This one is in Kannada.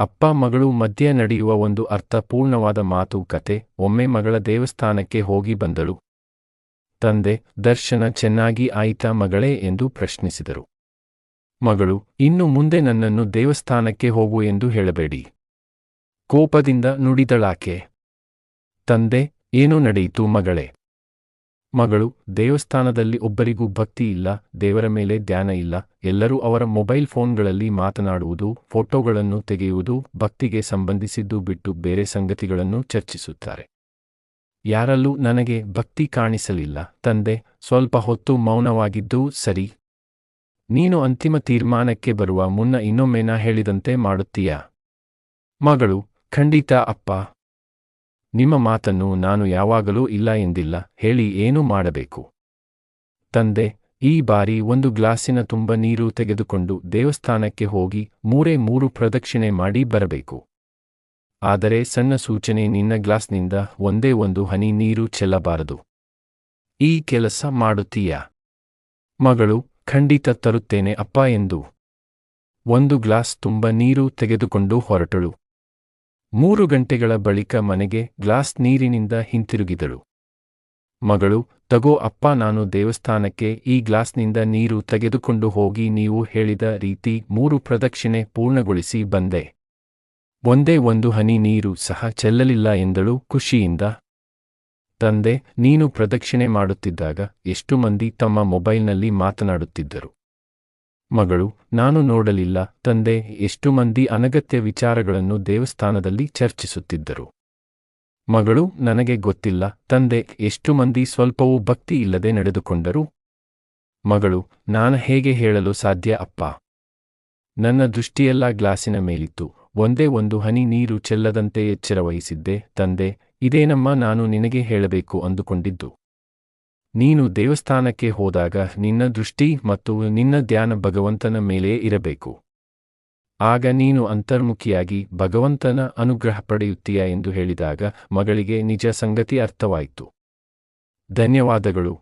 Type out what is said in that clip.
ಅಪ್ಪ ಮಗಳು ಮಧ್ಯೆ ನಡೆಯುವ ಒಂದು ಅರ್ಥಪೂರ್ಣವಾದ ಮಾತುಕತೆ. ಒಮ್ಮೆ ಮಗಳ ದೇವಸ್ಥಾನಕ್ಕೆ ಹೋಗಿ ಬಂದಳು. ತಂದೆ, ದರ್ಶನ ಚೆನ್ನಾಗಿ ಆಯಿತಾ ಮಗಳೇ ಎಂದು ಪ್ರಶ್ನಿಸಿದರು. ಮಗಳು, ಇನ್ನು ಮುಂದೆ ನನ್ನನ್ನು ದೇವಸ್ಥಾನಕ್ಕೆ ಹೋಗು ಎಂದು ಹೇಳಬೇಡಿ. ಕೋಪದಿಂದ ನುಡಿದಳಾಕೆ. ತಂದೆ, ಏನು ನಡೆಯಿತು ಮಗಳೇ? ಮಗಳು, ದೇವಸ್ಥಾನದಲ್ಲಿ ಒಬ್ಬರಿಗೂ ಭಕ್ತಿ ಇಲ್ಲ, ದೇವರ ಮೇಲೆ ಧ್ಯಾನ ಇಲ್ಲ. ಎಲ್ಲರೂ ಅವರ ಮೊಬೈಲ್ ಫೋನ್ಗಳಲ್ಲಿ ಮಾತನಾಡುವುದು, ಫೋಟೋಗಳನ್ನು ತೆಗೆಯುವುದು, ಭಕ್ತಿಗೆ ಸಂಬಂಧಿಸಿದ್ದು ಬಿಟ್ಟು ಬೇರೆ ಸಂಗತಿಗಳನ್ನು ಚರ್ಚಿಸುತ್ತಾರೆ. ಯಾರಲ್ಲೂ ನನಗೆ ಭಕ್ತಿ ಕಾಣಿಸಲಿಲ್ಲ. ತಂದೆ, ಸ್ವಲ್ಪ ಹೊತ್ತು ಮೌನವಾಗಿದ್ದೂ ಸರಿ. ನೀನು ಅಂತಿಮ ತೀರ್ಮಾನಕ್ಕೆ ಬರುವ ಮುನ್ನ ಇನ್ನೊಮ್ಮೆ ನಾ ಹೇಳಿದಂತೆ ಮಾಡುತ್ತೀಯಾ? ಮಗಳು, ಖಂಡಿತ ಅಪ್ಪ. ನಿಮ್ಮ ಮಾತನ್ನು ನಾನು ಯಾವಾಗಲೂ ಇಲ್ಲ ಎಂದಿಲ್ಲ. ಹೇಳಿ ಏನು ಮಾಡಬೇಕು? ತಂದೆ, ಈ ಬಾರಿ ಒಂದು ಗ್ಲಾಸಿನ ತುಂಬ ನೀರು ತೆಗೆದುಕೊಂಡು ದೇವಸ್ಥಾನಕ್ಕೆ ಹೋಗಿ 3 ಪ್ರದಕ್ಷಿಣೆ ಮಾಡಿ ಬರಬೇಕು. ಆದರೆ ಸಣ್ಣ ಸೂಚನೆ, ನಿನ್ನ ಗ್ಲಾಸ್ನಿಂದ ಒಂದೇ ಒಂದು ಹನಿ ನೀರು ಚೆಲ್ಲಬಾರದು. ಈ ಕೆಲಸ ಮಾಡುತ್ತೀಯಾ? ಮಗಳು, ಖಂಡಿತ ತರುತ್ತೇನೆ ಅಪ್ಪ ಎಂದು 1 ಗ್ಲಾಸ್ ತುಂಬ ನೀರು ತೆಗೆದುಕೊಂಡು ಹೊರಟಳು. 3 ಗಂಟೆಗಳ ಬಳಿಕ ಮನೆಗೆ ಗ್ಲಾಸ್ ನೀರಿನಿಂದ ಹಿಂತಿರುಗಿದಳು. ಮಗಳು, ತಗೋ ಅಪ್ಪ, ನಾನು ದೇವಸ್ಥಾನಕ್ಕೆ ಈ ಗ್ಲಾಸ್ನಿಂದ ನೀರು ತೆಗೆದುಕೊಂಡು ಹೋಗಿ ನೀವು ಹೇಳಿದ ರೀತಿ 3 ಪ್ರದಕ್ಷಿಣೆ ಪೂರ್ಣಗೊಳಿಸಿ ಬಂದೆ. ಒಂದೇ ಒಂದು ಹನಿ ನೀರು ಸಹ ಚೆಲ್ಲಲಿಲ್ಲ ಎಂದಳು ಖುಷಿಯಿಂದ. ತಂದೆ, ನೀನು ಪ್ರದಕ್ಷಿಣೆ ಮಾಡುತ್ತಿದ್ದಾಗ ಎಷ್ಟು ಮಂದಿ ತಮ್ಮ ಮೊಬೈಲ್ನಲ್ಲಿ ಮಾತನಾಡುತ್ತಿದ್ದರು? ಮಗಳು, ನಾನು ನೋಡಲಿಲ್ಲ ತಂದೆ. ಎಷ್ಟು ಮಂದಿ ಅನಗತ್ಯ ವಿಚಾರಗಳನ್ನು ದೇವಸ್ಥಾನದಲ್ಲಿ ಚರ್ಚಿಸುತ್ತಿದ್ದರು? ಮಗಳು, ನನಗೆ ಗೊತ್ತಿಲ್ಲ ತಂದೆ. ಎಷ್ಟು ಮಂದಿ ಸ್ವಲ್ಪವೂ ಭಕ್ತಿ ಇಲ್ಲದೆ ನಡೆದುಕೊಂಡರು? ಮಗಳು, ನಾನು ಹೇಗೆ ಹೇಳಲು ಸಾಧ್ಯ ಅಪ್ಪ? ನನ್ನ ದೃಷ್ಟಿಯೆಲ್ಲ ಗ್ಲಾಸಿನ ಮೇಲಿತ್ತು. ಒಂದೇ ಒಂದು ಹನಿ ನೀರು ಚೆಲ್ಲದಂತೆ ಎಚ್ಚರವಹಿಸಿದ್ದೆ. ತಂದೆ, ಇದೇನಮ್ಮ ನಾನು ನಿನಗೆ ಹೇಳಬೇಕು ಅಂದುಕೊಂಡಿದ್ದು. ನೀನು ದೇವಸ್ಥಾನಕ್ಕೆ ಹೋದಾಗ ನಿನ್ನ ದೃಷ್ಟಿ ಮತ್ತು ನಿನ್ನ ಧ್ಯಾನ ಭಗವಂತನ ಮೇಲೇ ಇರಬೇಕು. ಆಗ ನೀನು ಅಂತರ್ಮುಖಿಯಾಗಿ ಭಗವಂತನ ಅನುಗ್ರಹ ಪಡೆಯುತ್ತೀಯ ಎಂದು ಹೇಳಿದಾಗ ಮಗಳಿಗೆ ನಿಜ ಸಂಗತಿ ಅರ್ಥವಾಯಿತು. ಧನ್ಯವಾದಗಳು.